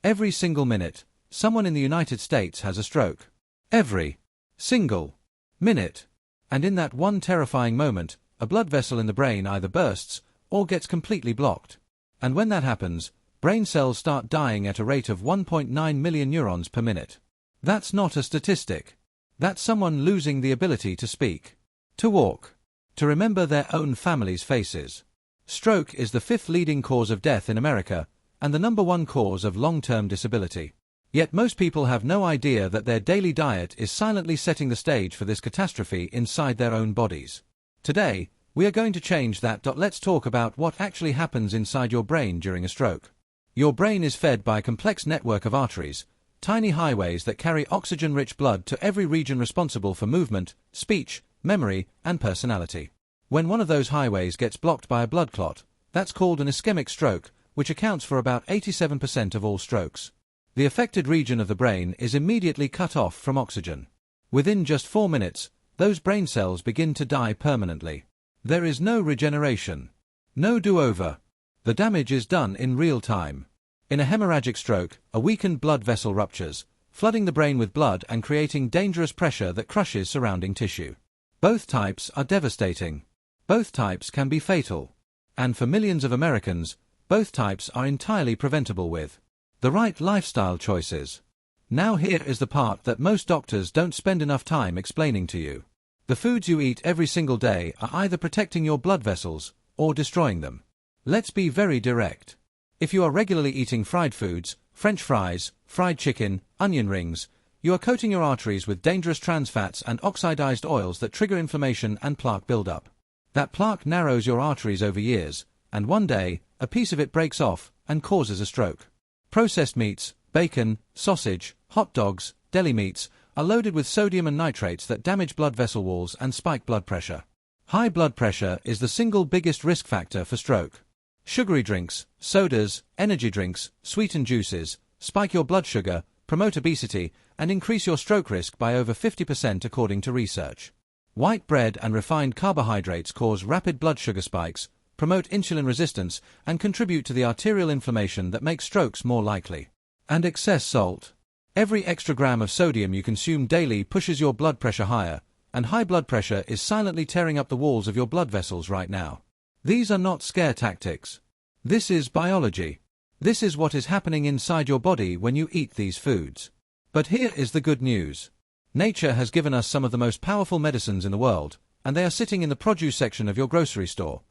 Every single minute, someone in the United States has a stroke. Every single minute. And in that one terrifying moment, a blood vessel in the brain either bursts or gets completely blocked. And when that happens, brain cells start dying at a rate of 1.9 million neurons per minute. That's not a statistic. That's someone losing the ability to speak, to walk, to remember their own family's faces. Stroke is the 5th leading cause of death in America, and the #1 cause of long-term disability. Yet most people have no idea that their daily diet is silently setting the stage for this catastrophe inside their own bodies. Today, we are going to change that. Let's talk about what actually happens inside your brain during a stroke. Your brain is fed by a complex network of arteries, tiny highways that carry oxygen-rich blood to every region responsible for movement, speech, memory, and personality. When one of those highways gets blocked by a blood clot, that's called an ischemic stroke, which accounts for about 87% of all strokes. The affected region of the brain is immediately cut off from oxygen. Within just 4 minutes, those brain cells begin to die permanently. There is no regeneration, no do-over. The damage is done in real time. In a hemorrhagic stroke, a weakened blood vessel ruptures, flooding the brain with blood and creating dangerous pressure that crushes surrounding tissue. Both types are devastating. Both types can be fatal. And for millions of Americans, both types are entirely preventable with the right lifestyle choices. Now here is the part that most doctors don't spend enough time explaining to you. The foods you eat every single day are either protecting your blood vessels or destroying them. Let's be very direct. If you are regularly eating fried foods, French fries, fried chicken, onion rings, you are coating your arteries with dangerous trans fats and oxidized oils that trigger inflammation and plaque buildup. That plaque narrows your arteries over years, and one day, a piece of it breaks off and causes a stroke. Processed meats, bacon, sausage, hot dogs, deli meats are loaded with sodium and nitrates that damage blood vessel walls and spike blood pressure. High blood pressure is the single biggest risk factor for stroke. Sugary drinks, sodas, energy drinks, sweetened juices spike your blood sugar, promote obesity, and increase your stroke risk by over 50% according to research. White bread and refined carbohydrates cause rapid blood sugar spikes, promote insulin resistance, and contribute to the arterial inflammation that makes strokes more likely. And excess salt. Every extra gram of sodium you consume daily pushes your blood pressure higher, and high blood pressure is silently tearing up the walls of your blood vessels right now. These are not scare tactics. This is biology. This is what is happening inside your body when you eat these foods. But here is the good news. Nature has given us some of the most powerful medicines in the world, and they are sitting in the produce section of your grocery store.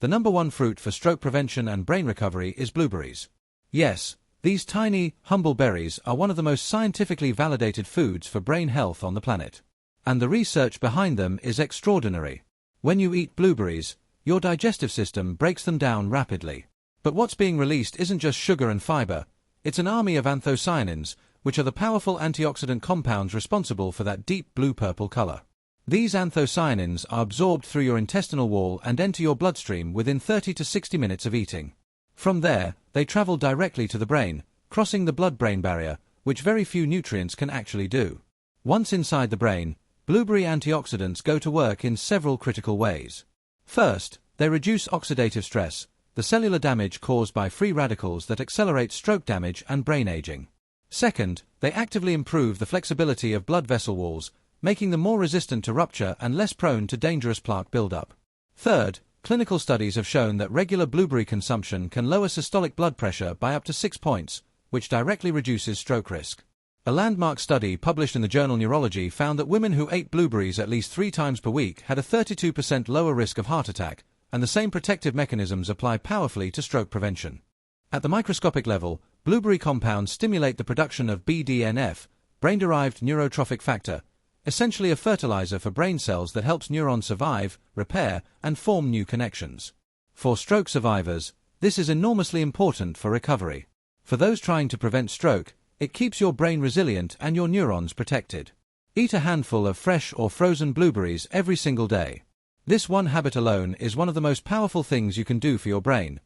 The #1 fruit for stroke prevention and brain recovery is blueberries. Yes, these tiny, humble berries are one of the most scientifically validated foods for brain health on the planet. And the research behind them is extraordinary. When you eat blueberries, your digestive system breaks them down rapidly. But what's being released isn't just sugar and fiber, it's an army of anthocyanins, which are the powerful antioxidant compounds responsible for that deep blue-purple color. These anthocyanins are absorbed through your intestinal wall and enter your bloodstream within 30 to 60 minutes of eating. From there, they travel directly to the brain, crossing the blood-brain barrier, which very few nutrients can actually do. Once inside the brain, blueberry antioxidants go to work in several critical ways. First, they reduce oxidative stress, the cellular damage caused by free radicals that accelerate stroke damage and brain aging. Second, they actively improve the flexibility of blood vessel walls, making them more resistant to rupture and less prone to dangerous plaque buildup. Third, clinical studies have shown that regular blueberry consumption can lower systolic blood pressure by up to 6 points, which directly reduces stroke risk. A landmark study published in the journal Neurology found that women who ate blueberries at least 3 times per week had a 32% lower risk of heart attack, and the same protective mechanisms apply powerfully to stroke prevention. At the microscopic level, blueberry compounds stimulate the production of BDNF, brain-derived neurotrophic factor, essentially a fertilizer for brain cells that helps neurons survive, repair, and form new connections. For stroke survivors, this is enormously important for recovery. For those trying to prevent stroke, it keeps your brain resilient and your neurons protected. Eat a handful of fresh or frozen blueberries every single day. This one habit alone is one of the most powerful things you can do for your brain.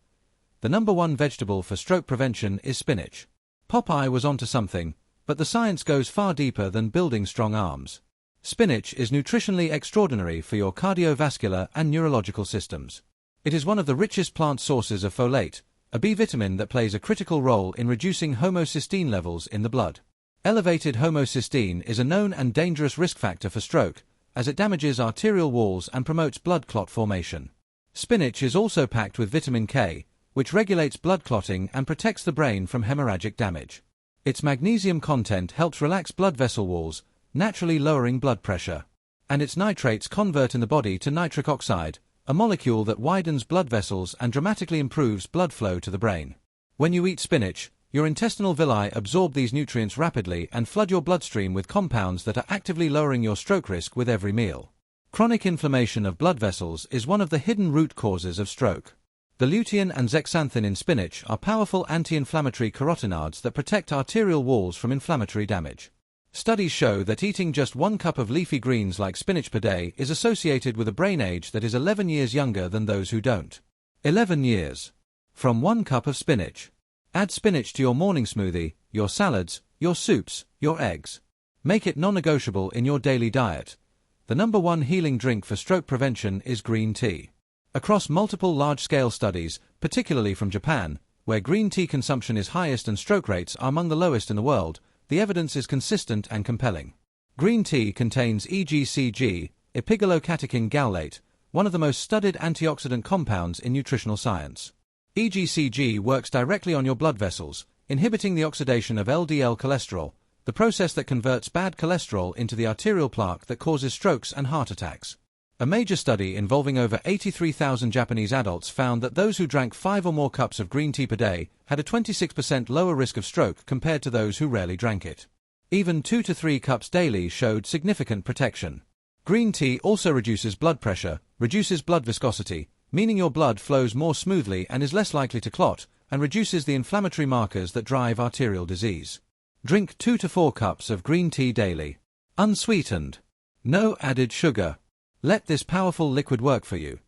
The #1 vegetable for stroke prevention is spinach. Popeye was onto something, but the science goes far deeper than building strong arms. Spinach is nutritionally extraordinary for your cardiovascular and neurological systems. It is one of the richest plant sources of folate, a B vitamin that plays a critical role in reducing homocysteine levels in the blood. Elevated homocysteine is a known and dangerous risk factor for stroke, as it damages arterial walls and promotes blood clot formation. Spinach is also packed with vitamin K, which regulates blood clotting and protects the brain from hemorrhagic damage. Its magnesium content helps relax blood vessel walls, naturally lowering blood pressure. And its nitrates convert in the body to nitric oxide, a molecule that widens blood vessels and dramatically improves blood flow to the brain. When you eat spinach, your intestinal villi absorb these nutrients rapidly and flood your bloodstream with compounds that are actively lowering your stroke risk with every meal. Chronic inflammation of blood vessels is one of the hidden root causes of stroke. The lutein and zeaxanthin in spinach are powerful anti-inflammatory carotenoids that protect arterial walls from inflammatory damage. Studies show that eating just 1 cup of leafy greens like spinach per day is associated with a brain age that is 11 years younger than those who don't. 11 years. From 1 cup of spinach. Add spinach to your morning smoothie, your salads, your soups, your eggs. Make it non-negotiable in your daily diet. The #1 healing drink for stroke prevention is green tea. Across multiple large-scale studies, particularly from Japan, where green tea consumption is highest and stroke rates are among the lowest in the world, the evidence is consistent and compelling. Green tea contains EGCG, epigallocatechin gallate, one of the most studied antioxidant compounds in nutritional science. EGCG works directly on your blood vessels, inhibiting the oxidation of LDL cholesterol, the process that converts bad cholesterol into the arterial plaque that causes strokes and heart attacks. A major study involving over 83,000 Japanese adults found that those who drank 5 or more cups of green tea per day had a 26% lower risk of stroke compared to those who rarely drank it. Even 2 to 3 cups daily showed significant protection. Green tea also reduces blood pressure, reduces blood viscosity, meaning your blood flows more smoothly and is less likely to clot, and reduces the inflammatory markers that drive arterial disease. Drink 2 to 4 cups of green tea daily. Unsweetened. No added sugar. Let this powerful liquid work for you.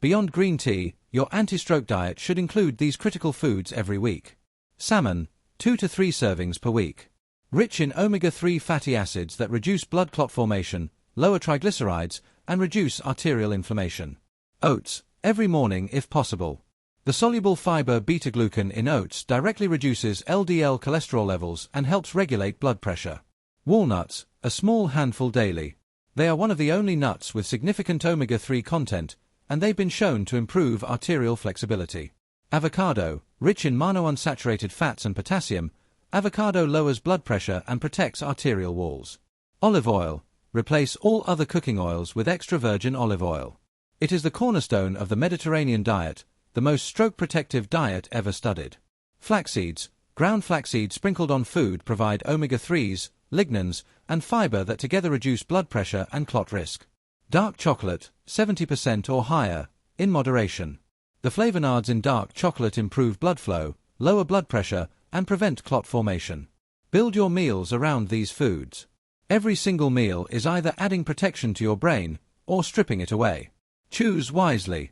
Beyond green tea, your anti-stroke diet should include these critical foods every week. Salmon, 2 to 3 servings per week. Rich in omega-3 fatty acids that reduce blood clot formation, lower triglycerides, and reduce arterial inflammation. Oats, every morning if possible. The soluble fiber beta-glucan in oats directly reduces LDL cholesterol levels and helps regulate blood pressure. Walnuts, a small handful daily. They are one of the only nuts with significant omega-3 content, and they've been shown to improve arterial flexibility. Avocado, rich in monounsaturated fats and potassium, avocado lowers blood pressure and protects arterial walls. Olive oil, replace all other cooking oils with extra virgin olive oil. It is the cornerstone of the Mediterranean diet, the most stroke-protective diet ever studied. Flax seeds, ground flax seeds sprinkled on food provide omega-3s, lignans, and fiber that together reduce blood pressure and clot risk. Dark chocolate, 70% or higher, in moderation. The flavonoids in dark chocolate improve blood flow, lower blood pressure, and prevent clot formation. Build your meals around these foods. Every single meal is either adding protection to your brain or stripping it away. Choose wisely.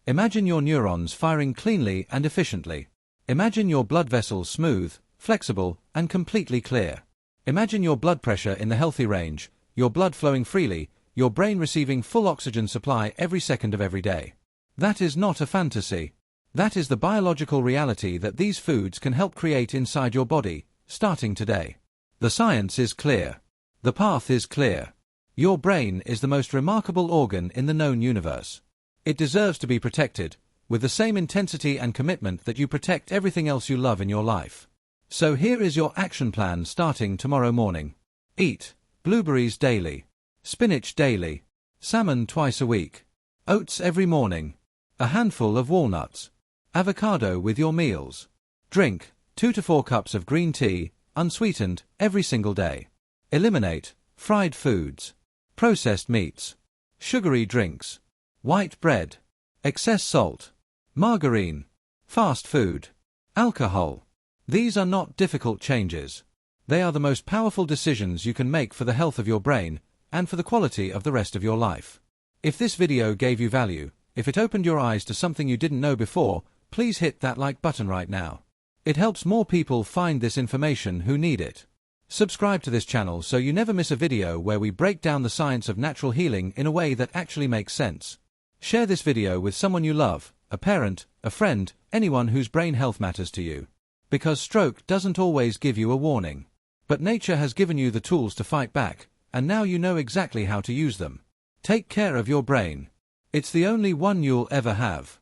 Imagine your neurons firing cleanly and efficiently. Imagine your blood vessels smooth, flexible, and completely clear. Imagine your blood pressure in the healthy range, your blood flowing freely, your brain receiving full oxygen supply every second of every day. That is not a fantasy. That is the biological reality that these foods can help create inside your body, starting today. The science is clear. The path is clear. Your brain is the most remarkable organ in the known universe. It deserves to be protected, with the same intensity and commitment that you protect everything else you love in your life. So here is your action plan starting tomorrow morning. Eat blueberries daily, spinach daily, salmon twice a week, oats every morning, a handful of walnuts, avocado with your meals. Drink 2 to 4 cups of green tea, unsweetened, every single day. Eliminate fried foods, processed meats, sugary drinks, white bread, excess salt, margarine, fast food, alcohol. These are not difficult changes. They are the most powerful decisions you can make for the health of your brain and for the quality of the rest of your life. If this video gave you value, if it opened your eyes to something you didn't know before, please hit that like button right now. It helps more people find this information who need it. Subscribe to this channel so you never miss a video where we break down the science of natural healing in a way that actually makes sense. Share this video with someone you love, a parent, a friend, anyone whose brain health matters to you. Because stroke doesn't always give you a warning. But nature has given you the tools to fight back, and now you know exactly how to use them. Take care of your brain. It's the only one you'll ever have.